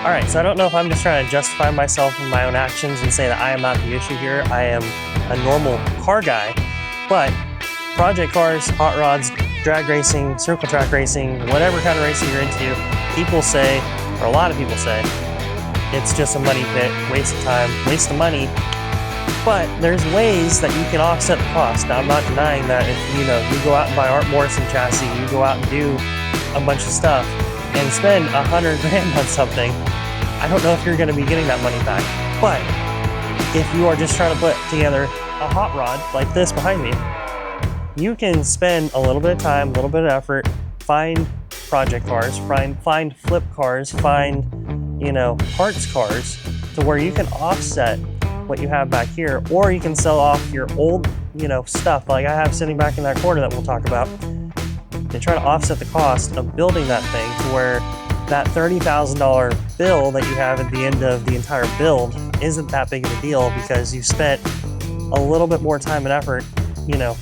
All right, so I don't know if I'm just trying to justify myself in my own actions and say that I am not the issue here. I am a normal car guy, but project cars, hot rods, drag racing, circle track racing, whatever kind of racing you're into, people say, or a lot of people say, it's just a money pit, waste of time, waste of money. But there's ways that you can offset the cost. Now, I'm not denying that if you go out and buy Art Morrison chassis, you go out and do a bunch of stuff and spend $100 grand on something, I don't know if you're going to be getting that money back. But if you are just trying to put together a hot rod like this behind me, you can spend a little bit of time, a little bit of effort, find project cars, find flip cars, find parts cars to where you can offset what you have back here, or you can sell off your old stuff like I have sitting back in that corner that we'll talk about, and try to offset the cost of building that thing to where that $30,000 bill that you have at the end of the entire build isn't that big of a deal because you spent a little bit more time and effort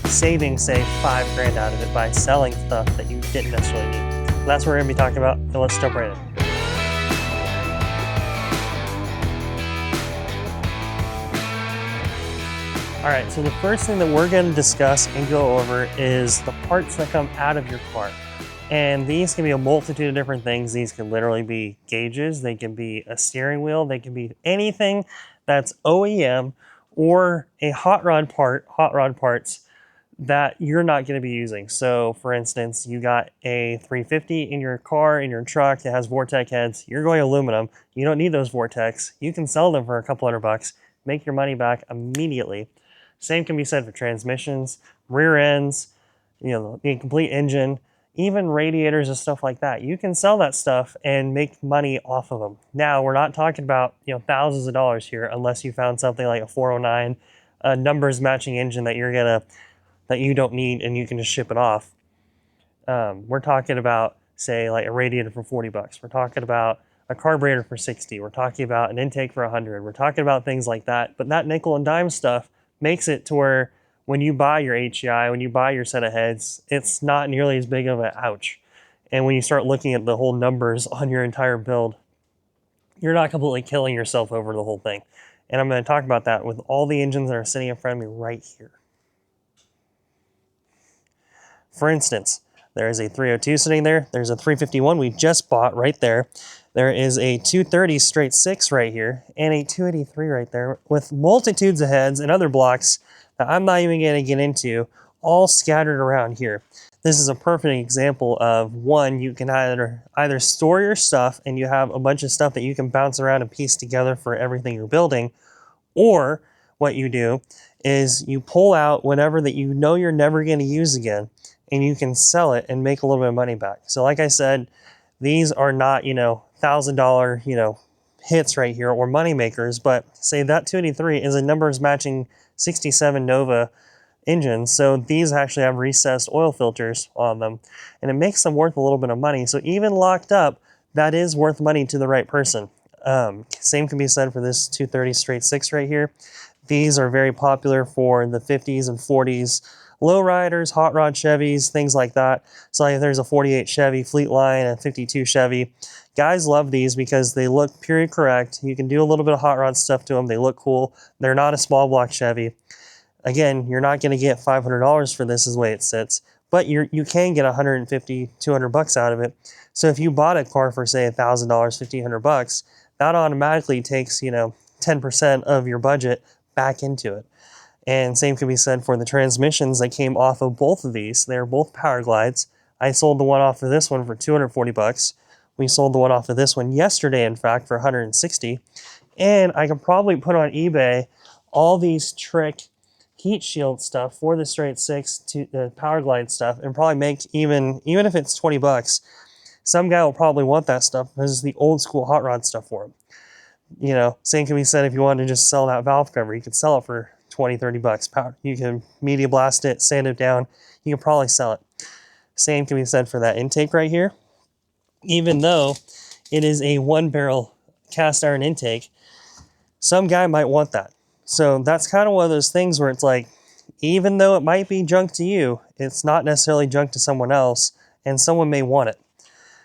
saving say $5 grand out of it by selling stuff that you didn't necessarily need. So that's what we're going to be talking about, so let's jump right in. All right, so the first thing that we're going to discuss and go over is the parts that come out of your car. And these can be a multitude of different things. These can literally be gauges, they can be a steering wheel, they can be anything that's OEM or a hot rod parts that you're not going to be using. So for instance, you got a 350 in your car, in your truck that has Vortex heads, you're going aluminum, you don't need those Vortex, you can sell them for a couple $100, make your money back immediately. Same can be said for transmissions, rear ends, the complete engine, even radiators and stuff like that. You can sell that stuff and make money off of them. Now, we're not talking about thousands of dollars here unless you found something like a 409, a numbers matching engine that you don't need and you can just ship it off. We're talking about say like a radiator for $40. We're talking about a carburetor for $60. We're talking about an intake for $100. We're talking about things like that. But that nickel and dime stuff makes it to where when you buy your HEI, when you buy your set of heads, it's not nearly as big of an ouch. And when you start looking at the whole numbers on your entire build, you're not completely killing yourself over the whole thing. And I'm going to talk about that with all the engines that are sitting in front of me right here. For instance, there is a 302 sitting there. There's a 351 we just bought right there. There is a 230 straight 6 right here and a 283 right there with multitudes of heads and other blocks that I'm not even going to get into, all scattered around here. This is a perfect example of one, you can either store your stuff and you have a bunch of stuff that you can bounce around and piece together for everything you're building, or what you do is you pull out whatever that you're never going to use again and you can sell it and make a little bit of money back. So like I said, these are not, $1,000, hits right here or money makers, but say that 283 is a numbers matching 67 Nova engine. So these actually have recessed oil filters on them and it makes them worth a little bit of money. So even locked up, that is worth money to the right person. Same can be said for this 230 straight 6 right here. These are very popular for the 50s and 40s lowriders, hot rod Chevys, things like that. So like there's a 48 Chevy Fleetline, a 52 Chevy. Guys love these because they look period correct. You can do a little bit of hot rod stuff to them. They look cool. They're not a small block Chevy. Again, you're not going to get $500 for this is the way it sits, but you can get $150, $200 out of it. So if you bought a car for say $1,000, $1,500, that automatically takes 10% of your budget back into it. And same can be said for the transmissions that came off of both of these. They're both Power Glides. I sold the one off of this one for $240. We sold the one off of this one yesterday, in fact, for $160. And I can probably put on eBay all these trick heat shield stuff for the straight 6 to the Power Glide stuff and probably make even if it's $20, some guy will probably want that stuff because it's the old school hot rod stuff for him. Same can be said if you wanted to just sell that valve cover. You could sell it for $20, $30. You can media blast it, sand it down. You can probably sell it. Same can be said for that intake right here. Even though it is a 1-barrel cast iron intake, some guy might want that. So that's kind of one of those things where it's like, even though it might be junk to you, it's not necessarily junk to someone else, and someone may want it.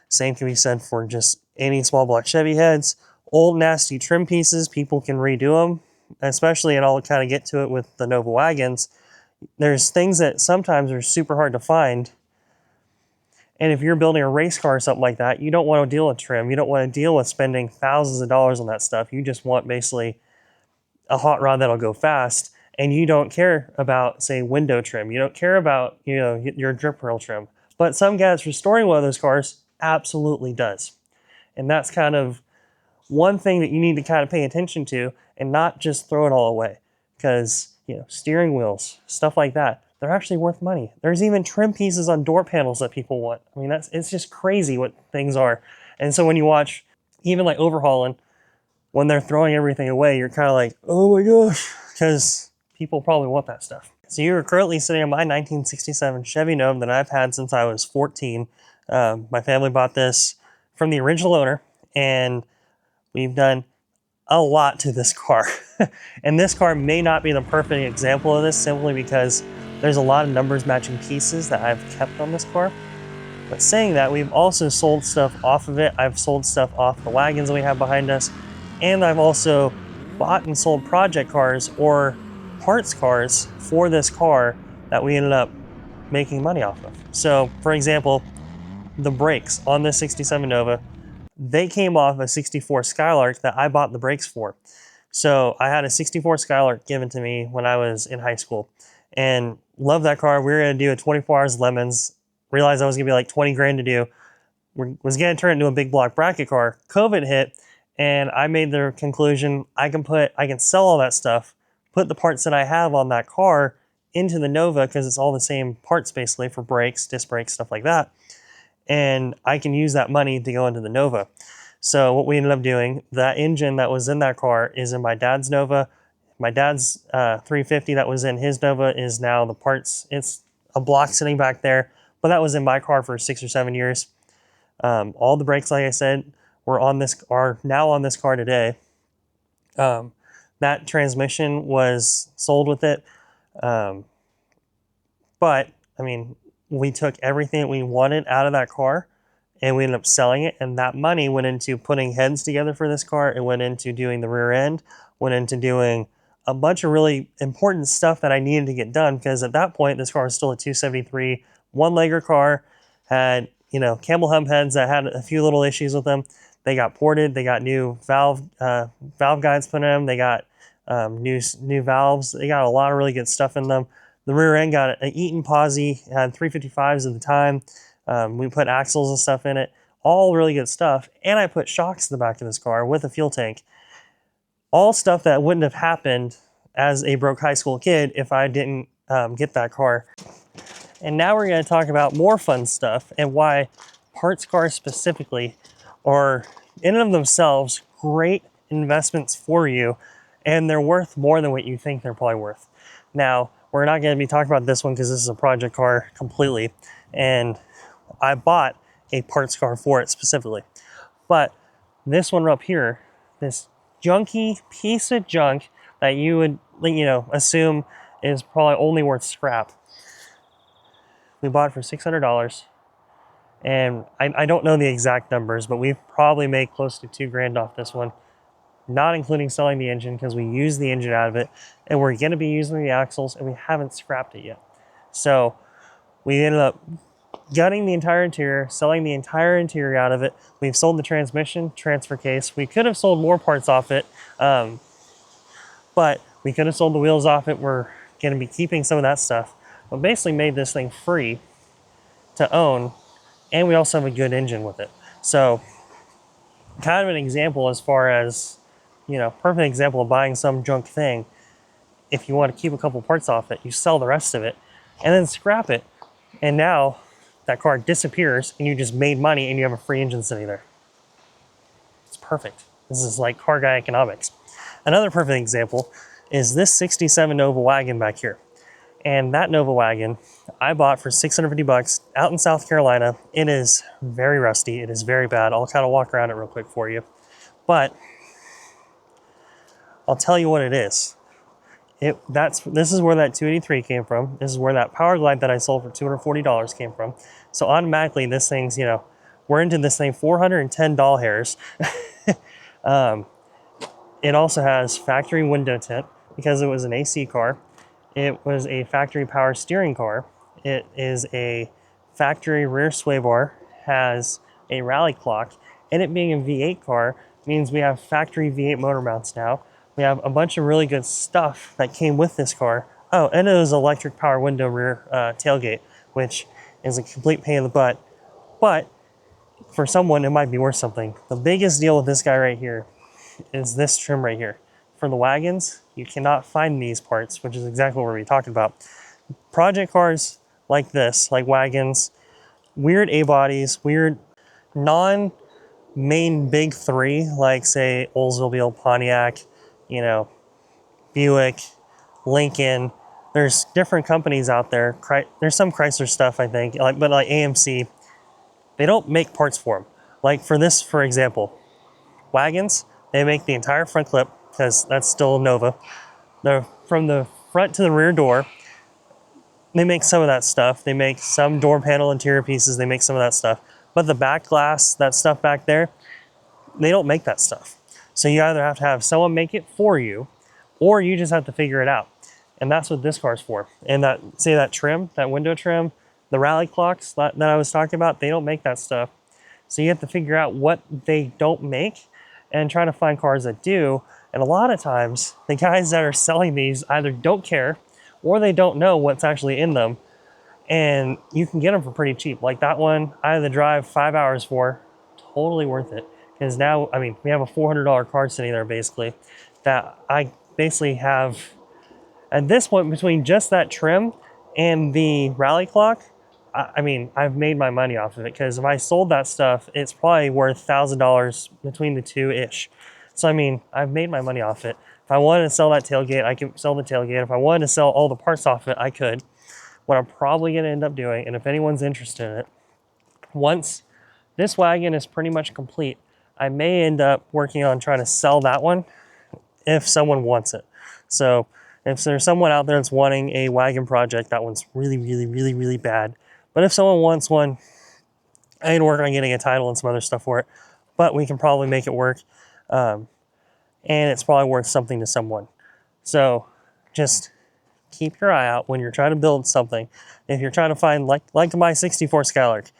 Same can be said for just any small block Chevy heads, old nasty trim pieces, people can redo them, especially, and I'll kind of get to it with the Nova wagons. There's things that sometimes are super hard to find. And if you're building a race car or something like that, you don't want to deal with trim. You don't want to deal with spending thousands of dollars on that stuff. You just want basically a hot rod that'll go fast. And you don't care about, say, window trim. You don't care about, your drip rail trim. But some guy that's restoring one of those cars absolutely does. And that's kind of one thing that you need to kind of pay attention to and not just throw it all away. Because, steering wheels, stuff like that, they're actually worth money. There's even trim pieces on door panels that people want. I mean, it's just crazy what things are. And so when you watch, even like overhauling, when they're throwing everything away, you're kind of like, oh my gosh, because people probably want that stuff. So you're currently sitting on my 1967 Chevy Nova that I've had since I was 14. My family bought this from the original owner, and we've done a lot to this car. And this car may not be the perfect example of this simply because there's a lot of numbers matching pieces that I've kept on this car. But saying that, we've also sold stuff off of it. I've sold stuff off the wagons that we have behind us. And I've also bought and sold project cars or parts cars for this car that we ended up making money off of. So for example, the brakes on this 67 Nova, they came off a 64 Skylark that I bought the brakes for. So I had a 64 Skylark given to me when I was in high school and loved that car. We were going to do a 24 hours Lemons, realized I was going to be like 20 grand to do. Was going to turn it into a big block bracket car. COVID hit, and I made the conclusion I can sell all that stuff, put the parts that I have on that car into the Nova because it's all the same parts basically for brakes, disc brakes, stuff like that. And I can use that money to go into the Nova. So what we ended up doing, that engine that was in that car is in my dad's Nova. My dad's 350 that was in his Nova is now the parts. It's a block sitting back there, but that was in my car for 6 or 7 years. All the brakes, like I said, are now on this car today. That transmission was sold with it. But I mean, we took everything that we wanted out of that car and we ended up selling it. And that money went into putting heads together for this car. It went into doing the rear end, went into doing a bunch of really important stuff that I needed to get done. Because at that point, this car was still a 273 one-legger car, had, camel hump heads that had a few little issues with them. They got ported. They got new valve guides put in them. They got new valves. They got a lot of really good stuff in them. The rear end got an Eaton posi, had 355s at the time. We put axles and stuff in it, all really good stuff. And I put shocks in the back of this car with a fuel tank. All stuff that wouldn't have happened as a broke high school kid if I didn't get that car. And now we're going to talk about more fun stuff and why parts cars specifically are in and of themselves great investments for you, and they're worth more than what you think they're probably worth. Now, we're not going to be talking about this one because this is a project car completely, and I bought a parts car for it specifically. But this one up here, this junky piece of junk that you would, assume is probably only worth scrap. We bought it for $600. And I don't know the exact numbers, but we've probably made close to $2 grand off this one, not including selling the engine because we used the engine out of it and we're going to be using the axles and we haven't scrapped it yet. So we ended up gutting the entire interior, selling the entire interior out of it. We've sold the transmission, transfer case. We could have sold more parts off it, but we could have sold the wheels off it. We're going to be keeping some of that stuff, but basically made this thing free to own. And we also have a good engine with it. So kind of an example as far as, perfect example of buying some junk thing. If you want to keep a couple parts off it, you sell the rest of it and then scrap it. And now that car disappears and you just made money and you have a free engine sitting there. It's perfect. This is like car guy economics. Another perfect example is this 67 Nova wagon back here. And that Nova wagon I bought for $650 out in South Carolina. It is very rusty. It is very bad. I'll kind of walk around it real quick for you. But I'll tell you what it is. This is where that 283 came from. This is where that Power Glide that I sold for $240 came from. So automatically this thing's, we're into this thing, 410 doll hairs. It also has factory window tint because it was an AC car. It was a factory power steering car. It is a factory rear sway bar, has a rally clock, and it being a V8 car means we have factory V8 motor mounts now. We have a bunch of really good stuff that came with this car. Oh, and it was electric power window rear tailgate, which is a complete pain in the butt. But for someone, it might be worth something. The biggest deal with this guy right here is this trim right here. For the wagons, you cannot find these parts, which is exactly what we're talking about. Project cars like this, like wagons, weird A-bodies, weird non-main big three, like say Oldsmobile, Pontiac, you know, Buick, Lincoln. There's different companies out there. There's some Chrysler stuff, I think, but like AMC, they don't make parts for them. Like for this, for example, wagons, they make the entire front clip because that's still Nova. From the front to the rear door, they make some of that stuff. They make some door panel interior pieces. They make some of that stuff. But the back glass, that stuff back there, they don't make that stuff. So you either have to have someone make it for you, or you just have to figure it out. And that's what this car's for. And that trim, that window trim, the rally clocks that I was talking about, they don't make that stuff. So you have to figure out what they don't make and try to find cars that do. And a lot of times, the guys that are selling these either don't care or they don't know what's actually in them. And you can get them for pretty cheap. Like that one, I had to drive 5 hours for. Totally worth it. Because now, I mean, we have a $400 car sitting there basically that I basically have, at this point, between just that trim and the rally clock, I mean, I've made my money off of it because if I sold that stuff, it's probably worth $1,000 between the two-ish. So, I mean, I've made my money off it. If I wanted to sell that tailgate, I could sell the tailgate. If I wanted to sell all the parts off it, I could. What I'm probably going to end up doing, and if anyone's interested in it, once this wagon is pretty much complete, I may end up working on trying to sell that one if someone wants it. So if there's someone out there that's wanting a wagon project, that one's really, really, really, really bad. But if someone wants one, I need to work on getting a title and some other stuff for it. But we can probably make it work. And it's probably worth something to someone. So just keep your eye out when you're trying to build something. If you're trying to find, like my 64 Skylark,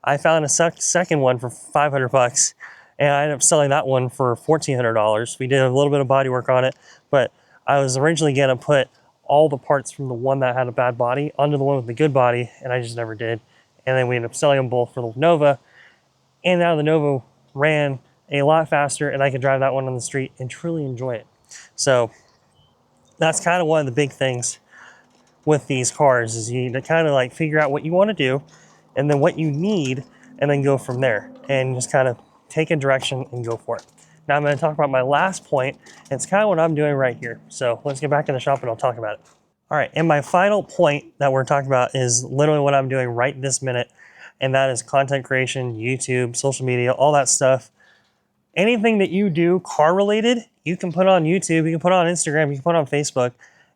I found a second one for $500, and I ended up selling that one for $1,400. We did a little bit of body work on it, but I was originally going to put all the parts from the one that had a bad body onto the one with the good body, and I just never did. And then we ended up selling them both for the Nova, and now the Nova ran a lot faster, and I could drive that one on the street and truly enjoy it. So that's kind of one of the big things with these cars is you need to kind of like figure out what you want to do and then what you need and then go from there and just kind of take a direction and go for it. Now I'm going to talk about my last point. It's kind of what I'm doing right here. So let's get back in the shop and I'll talk about it. All right, and my final point that we're talking about is literally what I'm doing right this minute, and that is content creation, YouTube, social media, all that stuff. Anything that you do car related, you can put on YouTube, you can put on Instagram, you can put on Facebook.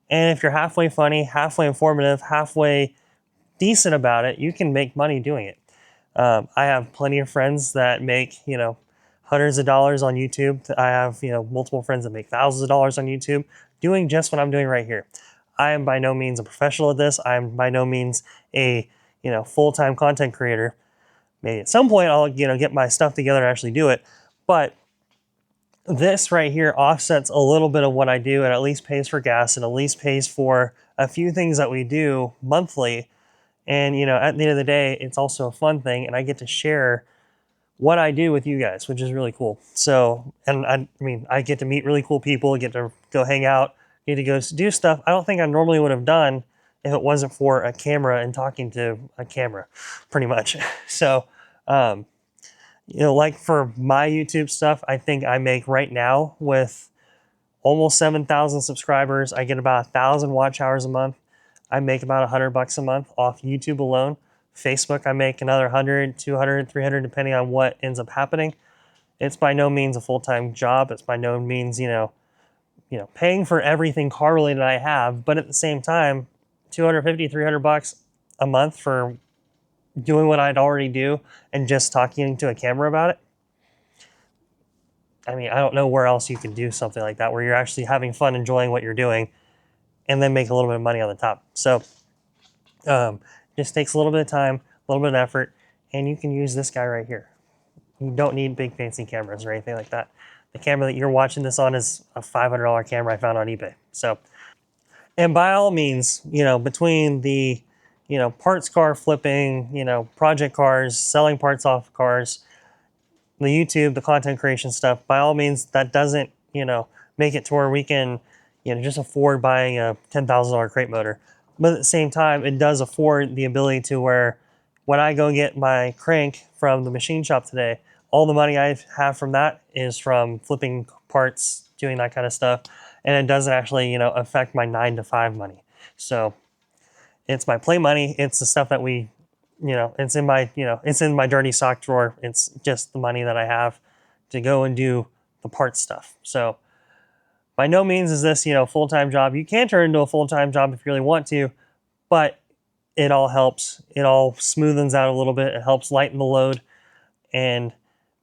And if you're halfway funny, halfway informative, halfway decent about it, you can make money doing it. I have plenty of friends that make, hundreds of dollars on YouTube. I have, multiple friends that make thousands of dollars on YouTube doing just what I'm doing right here. I am by no means a professional at this. I am by no means a, full-time content creator. Maybe at some point I'll, get my stuff together and actually do it. But this right here offsets a little bit of what I do and at least pays for gas and at least pays for a few things that we do monthly. And, at the end of the day, it's also a fun thing and I get to share what I do with you guys, which is really cool. So, and I get to meet really cool people, get to go hang out, get to go do stuff I don't think I normally would have done if it wasn't for a camera and talking to a camera, pretty much. So, like for my YouTube stuff, I think I make right now with almost 7,000 subscribers, I get about 1,000 watch hours a month. I make about $100 a month off YouTube alone. Facebook, I make another 100, 200, 300, depending on what ends up happening. It's by no means a full-time job. It's by no means, paying for everything car related I have, but at the same time, $250, $300 a month for doing what I'd already do and just talking to a camera about it. I mean, I don't know where else you can do something like that, where you're actually having fun, enjoying what you're doing, and then make a little bit of money on the top. So just takes a little bit of time, a little bit of effort, and you can use this guy right here. You don't need big fancy cameras or anything like that. The camera that you're watching this on is a $500 camera I found on eBay. So, and by all means, you know, between the, you know, parts car flipping, you know, project cars, selling parts off cars, the YouTube, the content creation stuff, by all means, that doesn't, you know, make it to where we can, you know, just afford buying a $10,000 crate motor. But at the same time, it does afford the ability to where when I go get my crank from the machine shop today, all the money I have from that is from flipping parts, doing that kind of stuff. And it doesn't actually, you know, affect my 9 to 5 money. So it's my play money. It's the stuff that we, you know, it's in my, you know, it's in my dirty sock drawer. It's just the money that I have to go and do the parts stuff. So by no means is this, you know, full-time job. You can turn into a full-time job if you really want to, but it all helps. It all smoothens out a little bit. It helps lighten the load. And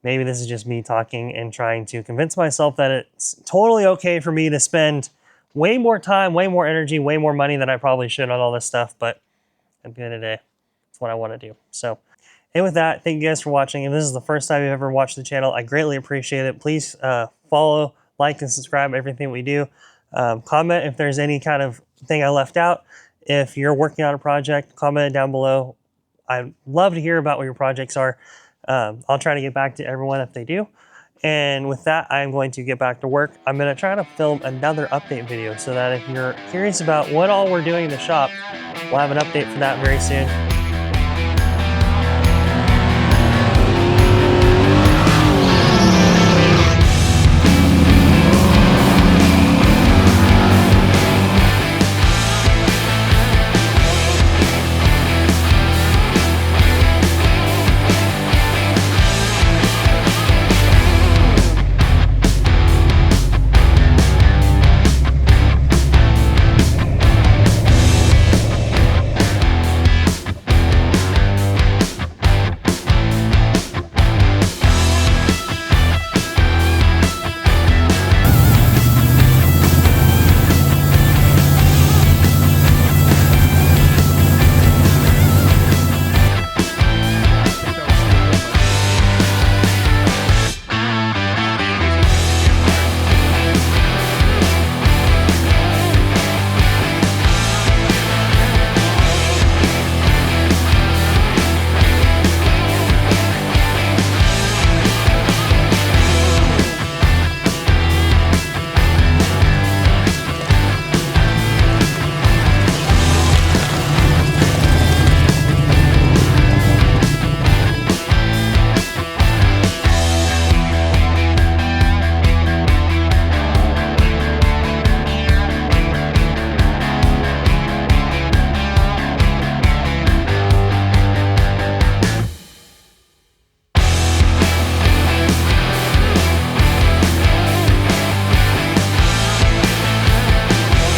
maybe this is just me talking and trying to convince myself that it's totally okay for me to spend way more time, way more energy, way more money than I probably should on all this stuff. But at the end of the day, it's what I want to do. So, and with that, thank you guys for watching. If this is the first time you've ever watched the channel, I greatly appreciate it. Please follow, like, and subscribe everything we do. Comment if there's any kind of thing I left out. If you're working on a project, comment it down below. I'd love to hear about what your projects are. I'll try to get back to everyone if they do. And with that, I'm going to get back to work. I'm going to try to film another update video so that if you're curious about what all we're doing in the shop, we'll have an update for that very soon.